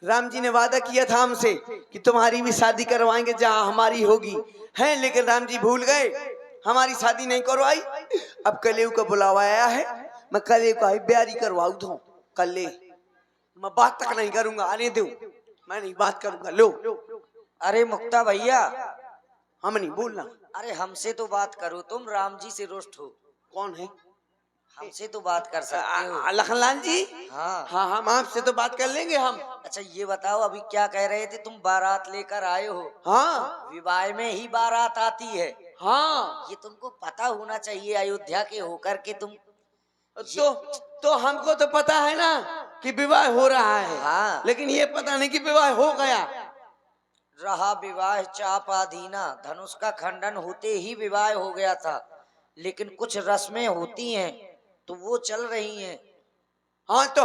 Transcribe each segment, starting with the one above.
राम जी ने वादा किया था हमसे कि तुम्हारी भी शादी करवाएंगे जहां हमारी होगी है, लेकिन राम जी भूल गए, हमारी शादी नहीं करवाई। अब कलेऊ का बुलावा आया है, मैं कलेऊ का ब्यारी करवाऊ दू। कले मैं बात तक नहीं करूंगा, आने दो, मैं नहीं बात करूंगा। लो अरे मुक्ता भैया, हम नहीं बोलना। अरे हमसे तो बात करो, तुम राम जी से रुष्ट हो। कौन है? हमसे तो बात कर सकते हो। लखनलाल जी। हाँ हाँ हम आपसे तो बात कर लेंगे हम। अच्छा ये बताओ, अभी क्या कह रहे थे, तुम बारात लेकर आए हो। हाँ विवाह में ही बारात आती है, हाँ ये तुमको पता होना चाहिए। अयोध्या के होकर के तुम तो हमको तो पता है ना कि विवाह हो रहा है। हाँ। लेकिन ये पता नहीं कि विवाह हो गया। रहा विवाह चापाधीना, धनुष का खंडन होते ही विवाह हो गया था, लेकिन कुछ रस्में होती हैं तो वो चल रही हैं। हाँ तो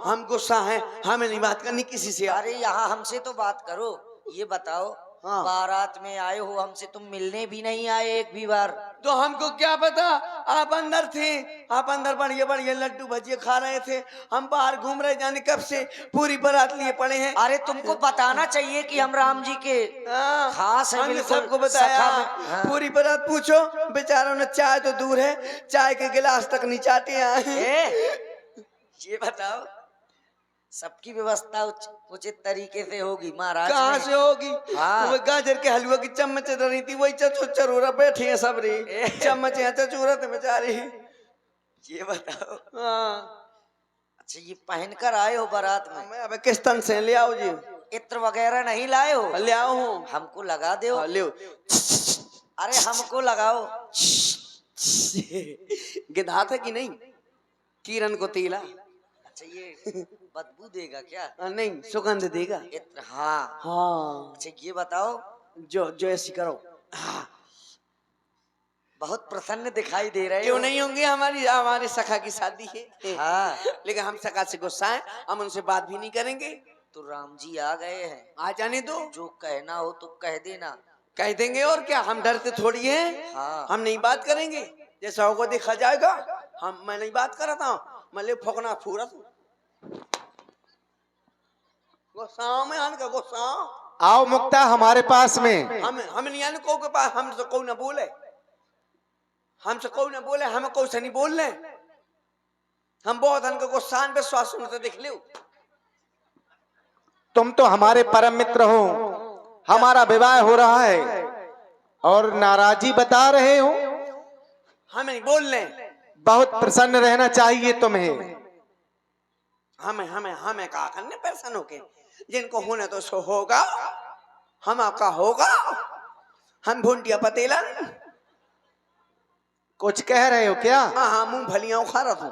हम गुस्सा हैं, हमें नहीं बात करनी किसी से। अरे यहाँ हमसे तो बात करो। ये बताओ, हाँ। बारात में आए हो, हमसे तुम मिलने भी नहीं आए एक भी बार। तो हमको क्या पता, आप अंदर थे, आप अंदर बढ़िया बढ़िया लड्डू भजिए खा रहे थे, हम बाहर घूम रहे, जाने कब से पूरी बारात लिए पड़े हैं। अरे तुमको बताना चाहिए कि हम राम जी के खास हैं, हमने बिल्कुल सबको बताया। हाँ। पूरी बारात पूछो, बेचारों ने चाय तो दूर है, चाय के गिलास तक नहीं चाटे आए। ये बताओ, सबकी व्यवस्था उचित तरीके से होगी महाराज? कहाँ से होगी? हाँ। वो गाजर के हलवा की चम्मच रही थी, वही चचोरा बैठे हैं सब रे, चम्मच है चचोरत बेचारे। ये बताओ। हाँ। अच्छा ये पहन कर आए हो बारात में? मैं अब किस तन से ले आओ जी? इत्र वगैरह नहीं लाए हो? ले आओ हूँ। हमको लगा दो। हाँ, ले अरे हमको लगाओ। गिधा था कि नहीं? किरण को तीला। अच्छा ये बदबू देगा क्या? नहीं, सुगंध देगा। इत्र, हाँ हाँ। अच्छा ये बताओ, जो ऐसी करो। हाँ। बहुत प्रसन्न दिखाई दे रहे हो। क्यों नहीं होंगे, हमारे सखा की शादी है। हाँ। लेकिन हम सखा से गुस्सा है, हम उनसे बात भी नहीं करेंगे। तो राम जी आ गए हैं, आ जाने दो, जो कहना हो तो कह देना। कह देंगे, और क्या, हम डरते थोड़ी हैं। हाँ। हम नहीं बात करेंगे, जैसा होगा देखा जाएगा। मैं नहीं बात करता हूँ, मैं ले फोकना फूरा तू गुस्सा में आने का गुस्सा। आओ मुक्ता हमारे पास में। हम नहीं आने को के पास, हमसे कोई ना बोले, हमसे कोई ना बोले, हमें कोई से नहीं बोलने। हम बहुत उनको गुस्सा विश्वास सुनते देख लो। तुम तो हमारे परम मित्र हो, हमारा विवाह हो रहा है और नाराजी बता रहे हो। हमें नहीं बोलने। बहुत प्रसन्न रहना चाहिए तुम्हें। हमें हमें हमें कहा करने परेशान होके, जिनको होने तो सो होगा, हम आपका होगा। हम भूंटिया पतेलन कुछ कह रहे हो क्या? हाँ हाँ, मूंगफलियां उखा रहा हूँ।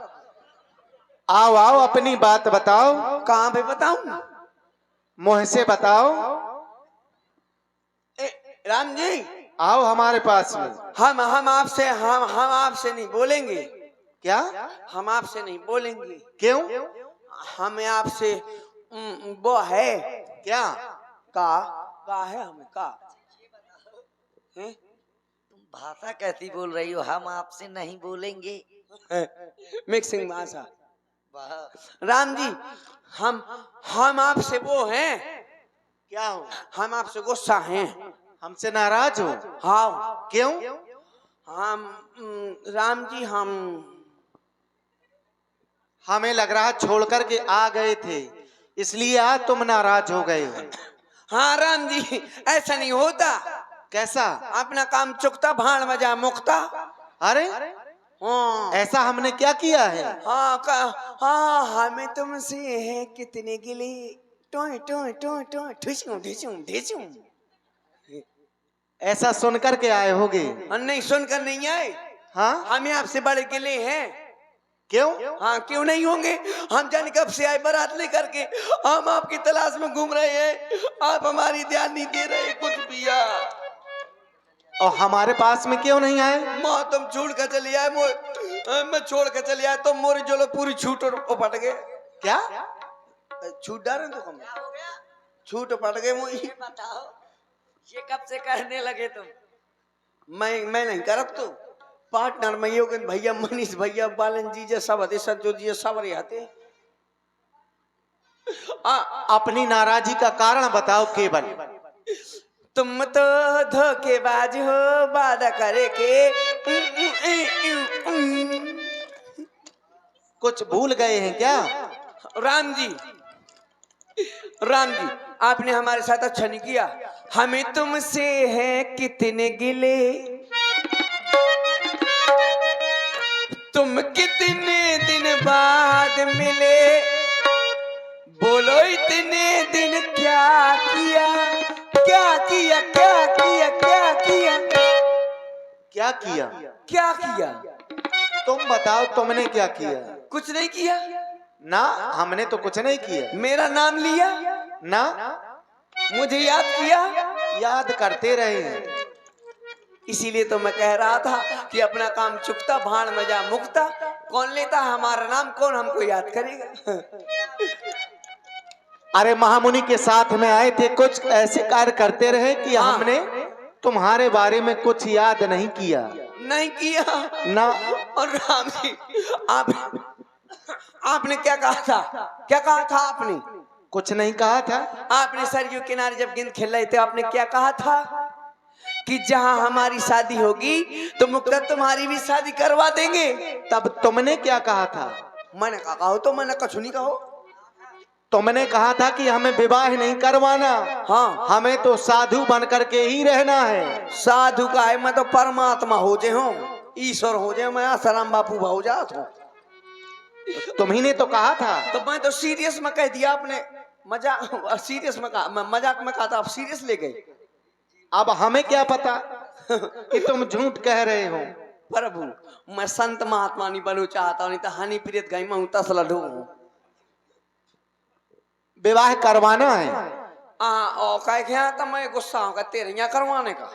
आओ आओ अपनी बात बताओ। कहाँ पे बताऊं? मुंह से बताओ। राम जी आओ हमारे पास में। हम आपसे नहीं बोलेंगे। क्या? हम आपसे नहीं बोलेंगे। क्यों? हमें आपसे वो है क्या? का है हमें का है? तुम भाषा कैसी बोल रही हो, हम आपसे नहीं बोलेंगे? मिक्सिंग भाषा। राम जी हम आपसे वो हैं। क्या हो? हम आपसे गुस्सा हैं। हमसे नाराज हो? हाँ। क्यों? हम राम जी हमें लग रहा छोड़ कर के आ गए थे, इसलिए आज तुम नाराज हो गए हो। हाँ राम जी, ऐसा नहीं होता। कैसा? अपना काम चुकता भाड़ मजा मुक्ता। अरे हाँ ऐसा हमने क्या किया है? हाँ हमें तुमसे है कितने गिले, टोय टोय टोय टोय ठुसू ठुसू ठुसू। ऐसा सुन कर के आए होगे? नहीं, सुनकर नहीं आए। हाँ? हमें आपसे बड़े गिले हैं। क्यों? हाँ क्यों नहीं होंगे, हम जाने कब से आए बारात लेकर के, हम आपकी तलाश में घूम रहे हैं, आप हमारी ध्यान नहीं दे रहे कुछ भी। और हमारे पास में क्यों नहीं आए? माँ तुम छोड़ कर चली आए, मैं छोड़ कर चली आए, तुम मोरी जो लो पूरी छूट पट गए। क्या छूट डाले तो कम छूट पट गए मुझे। बताओ ये कब से करने लगे तुम? मैं नहीं करब तो पार्टनर में योगन भैया, मनीष भैया, बालन जी सब आते, सज्जो जी सब रहे आते। अपनी नाराजी का कारण बताओ केवल। तुम तो धोखेबाज हो, वादा करे के कुछ भूल गए हैं क्या? राम जी, राम जी, आपने हमारे साथ अच्छा नहीं किया। हमें तुमसे है कितने गिले, तुम कितने दिन बाद मिले, बोलो इतने दिन क्या किया, क्या किया, क्या किया, क्या किया, क्या किया? क्या किया? तुम बताओ, तुमने क्या किया? कुछ नहीं किया ना, हमने तो कुछ नहीं किया। मेरा नाम लिया ना, मुझे याद किया, याद करते रहे हैं। इसीलिए तो मैं कह रहा था कि अपना काम चुकता भाड़ में जा मुक्ता, कौन लेता हमारा नाम, कौन हमको याद करेगा। अरे महामुनि के साथ में आए थे, कुछ ऐसे कार्य करते रहे कि हाँ। हमने तुम्हारे बारे में कुछ याद नहीं किया। नहीं किया ना। और राम जी, आपने क्या कहा था, क्या कहा था आपने? कुछ नहीं कहा था। आपने सरयू किनारे जब गेंद खेल रहे थे, आपने क्या कहा था कि जहां हमारी शादी होगी तो मुक्ता तुम्हारी भी शादी करवा देंगे। तब तुमने क्या कहा था? मैंने कहा तो मैंने कछु नहीं कहो। तुमने कहा था कि हमें विवाह नहीं करवाना, हाँ, हमें तो साधु बन करके ही रहना है। साधु का है, मैं तो परमात्मा हो जे हूँ, ईश्वर हो जे, मैं आसाराम बापू भाव जात हूँ। तुम्ही ने तो कहा था। तो मैं तो सीरियस में कह दिया, आपने मजाक सीरियस में कहा, मजाक में कहा था, आप सीरियस ले गए। अब हमें क्या पता कि तुम झूठ कह रहे हो। प्रभु, मैं संत महात्मा नहीं बनू चाहता, नहीं तो हानि प्रियत गई मैं तसला ढू। विवाह करवाना है। और कह तो मैं गुस्सा हूँ तेरे यहाँ करवाने का।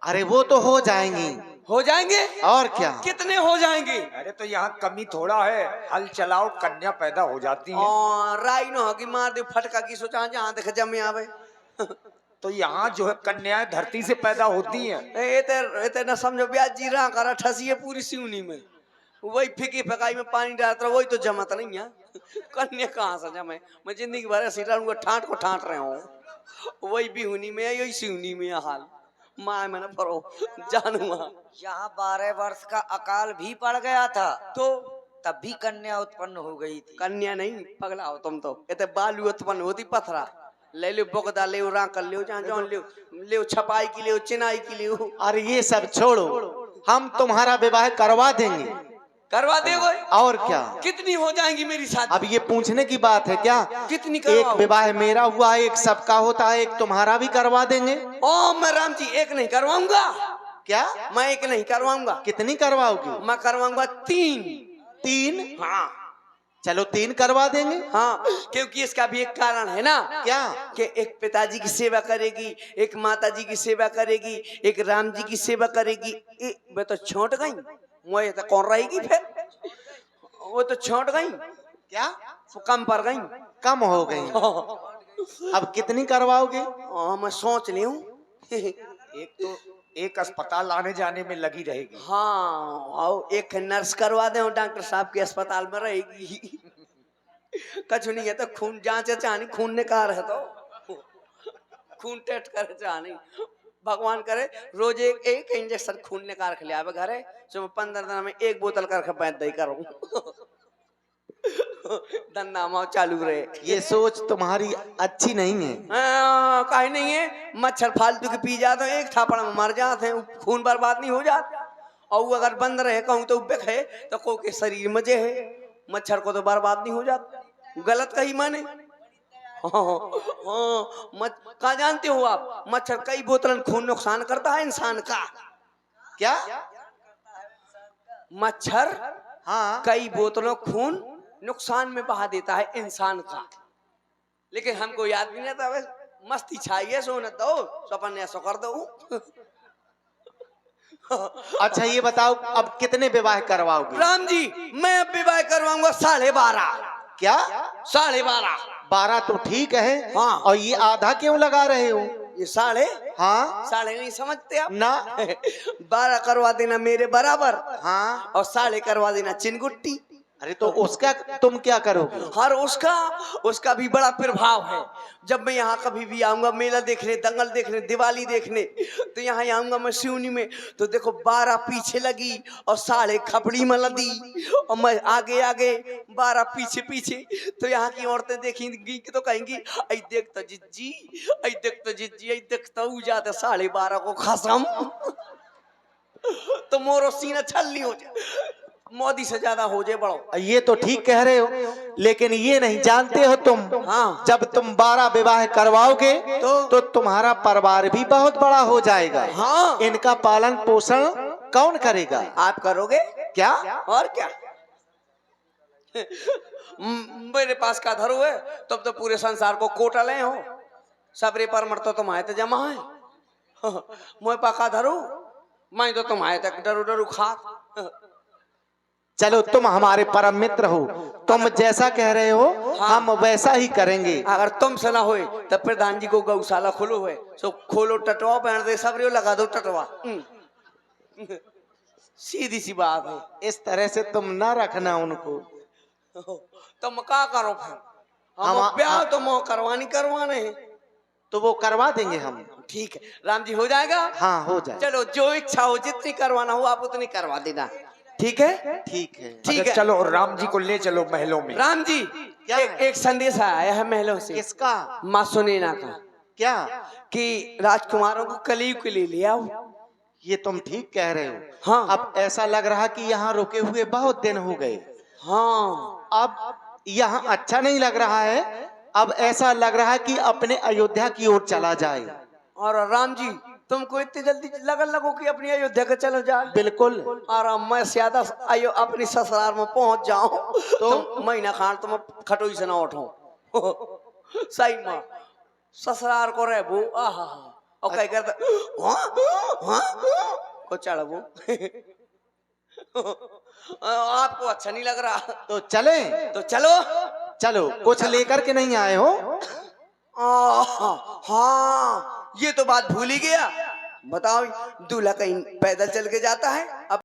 अरे वो तो हो जाएंगी। हो जाएंगे, और क्या? कितने हो जाएंगे? अरे तो यहाँ कमी थोड़ा है, हल चलाओ कन्या पैदा हो जाती है। और राई न होगी मार दे फटका की सोचा जहाँ देख जमे आवे। तो यहाँ जो है कन्याएं धरती से पैदा होती हैं। ए न समझो ब्याज जी रहा करा ठसी है पूरी सिवनी में, वही फिकी फकाई में पानी डालता वही तो जमत नहीं है। कन्या कहाँ से जमे? मैं जिंदगी भर ऐसी रहूंगा, ठाट को ठाट रहे हूँ, वही बिहुनी में यही सिवनी में हाल। माँ मैंने परो जानूंगा। यहाँ 12 वर्ष का अकाल भी पड़ गया था, तो तब भी कन्या उत्पन्न हो गई थी। कन्या नहीं, पगला हो तुम तो। ये बालू उत्पन्न होती पथरा ले लो, बोगदा ले राकर ले जहाँ जौन ले छपाई की ले चिनाई की ले। अरे ये सब छोड़ो, हम तुम्हारा विवाह करवा देंगे। करवा देगो? और क्या? कितनी हो जाएंगी मेरी शादी? अब ये पूछने की बात है क्या? कितनी एक करवाओ? विवाह मेरा हुआ, एक सबका होता है, एक तुम्हारा भी करवा देंगे। ओ मैं राम जी एक नहीं करवाऊंगा। क्या? मैं एक नहीं करवाऊंगा। कितनी करवाओगे? मैं करवाऊंगा 3। 3? हाँ चलो 3 करवा देंगे। हाँ, क्योंकि इसका भी एक कारण है ना। क्या? कि एक पिताजी की सेवा करेगी, एक माताजी की सेवा करेगी, एक राम जी की सेवा करेगी। वे तो छोट गई, वो तो कौन रहेगी फिर? वो तो छोट गई। क्या? वो कम पड़ गई। कम हो गई। अब कितनी करवाओगे? मैं सोच ली हूँ। एक तो एक अस्पताल आने जाने में लगी रहेगी। हाँ, और एक नर्स करवा दे, डॉक्टर साहब के अस्पताल में रहेगी। कछु नहीं है तो खून जांच चाहनी, खून निकाल है तो खून टेस्ट करे चाहनी। भगवान करे रोज एक इंजेक्शन खून निकाल के ले आवे घरे, जो 15 दिन में 1 बोतल करके बैठ दे करूँ। धंधा माँ चालू रहे। ये सोच तुम्हारी अच्छी नहीं है। कहीं नहीं है, मच्छर फालतू के पी जाते हैं, एक थापड़ में मर जाते हैं, खून बर्बाद नहीं हो जाता। और अगर बंद रहे कहूँ तो है तो को के शरीर में जे है, मच्छर को तो बर्बाद नहीं हो जाता। गलत कही मैंने। कहा जानते हो आप, मच्छर कई बोतल खून नुकसान करता है इंसान का। क्या? मच्छर हाँ, कई बोतलों खून नुकसान में बहा देता है इंसान का, लेकिन हमको याद भी नहीं आता। मस्ती छाइए सो न दो, सपन ऐसा कर दो। अच्छा ये बताओ, अब कितने विवाह करवाओगे? राम जी मैं अब विवाह करवाऊंगा 12.5। क्या? 12.5? 12 तो ठीक है। हाँ। और ये आधा क्यों लगा रहे हो? ये साढ़े हाँ नहीं समझते आप ना। 12 करवा देना मेरे बराबर, हाँ और 12.5 करवा देना चिनगुट्टी। अरे तो उसका तुम क्या करोगे? और उसका भी बड़ा प्रभाव है। जब मैं यहाँ कभी भी आऊंगा मेला देखने, दंगल देखने, दिवाली देखने, तो यहाँ आऊंगा मैं सिवनी में, तो देखो 12 पीछे लगी और साढ़े खपड़ी में लदी, और मैं आगे आगे 12 पीछे पीछे। तो यहाँ की औरतें देखेंगी तो कहेंगी, आई देख तो जिज्जी, आई देख तो जिज्जी, आई देख तो ऊ जाते 12:30 को खसम। तो मोरो सीना छल्ली हो जाए, मोदी से ज्यादा हो जाए बड़ो। ये तो ठीक कह रहे हो, लेकिन ये नहीं जानते हो तुम, हाँ। जब तुम 12 विवाह करवाओगे तो तुम्हारा परिवार भी बहुत बड़ा हो जाएगा। हाँ। इनका पालन पोषण कौन करेगा? आप करोगे क्या? और क्या? मेरे पास का धरो है, तब तो पूरे संसार को कोटा ले हो, सबरे पर मरतो तुम आए तो जमा है। मोए पाका धरो, मैं तो तुम आए तक डरू डरू खा। चलो तुम हमारे परम मित्र हो, तुम जैसा कह रहे हो हम वैसा ही करेंगे। अगर तुम से ना होए तब प्रधान जी को गौशाला खोलो है, सो खोलो टटवा पहन दे, सबरे लगा दो टटवा। सीधी सी बात है। इस तरह से तुम ना रखना उनको। तुम क्या करो फिर? हम ब्याह तो मोह करवाने हैं। तो वो करवा देंगे हम। ठीक है राम जी, हो जाएगा। हाँ हो जाए। चलो जो इच्छा हो, जितनी करवाना हो आप उतनी करवा देना। ठीक है? ठीक है। ठीक है। चलो राम जी को ले चलो महलों में। राम जी क्या एक संदेश आया है महलों से। किसका? माँ सुनैना का, क्या? कि राजकुमारों को कलयुग के लिए ले आओ। ये तुम ठीक कह रहे हो। हाँ। अब ऐसा लग रहा कि यहाँ रुके हुए बहुत दिन हो गए। हाँ। अब यहाँ अच्छा नहीं लग रहा है, अब ऐसा लग रहा है कि अपने अयोध्या की ओर चला जाए। और राम जी तुमको इतनी जल्दी लगन लगो कि अपनी अयोध्या के चलो जाए? बिल्कुल। और मैं ज्यादा अपनी ससुराल में पहुंच जाऊं तो महीना खान तुम खटोई से ना उठो। सही माँ ससुराल को रह वो आहा और क्या करता को चढ़ो। आपको अच्छा नहीं लग रहा तो चले? तो चलो। चलो, कुछ लेकर के नहीं आए हो? हाँ ये तो बात भूल ही गया। बताओ दूल्हा कहीं पैदल चल के जाता है? अब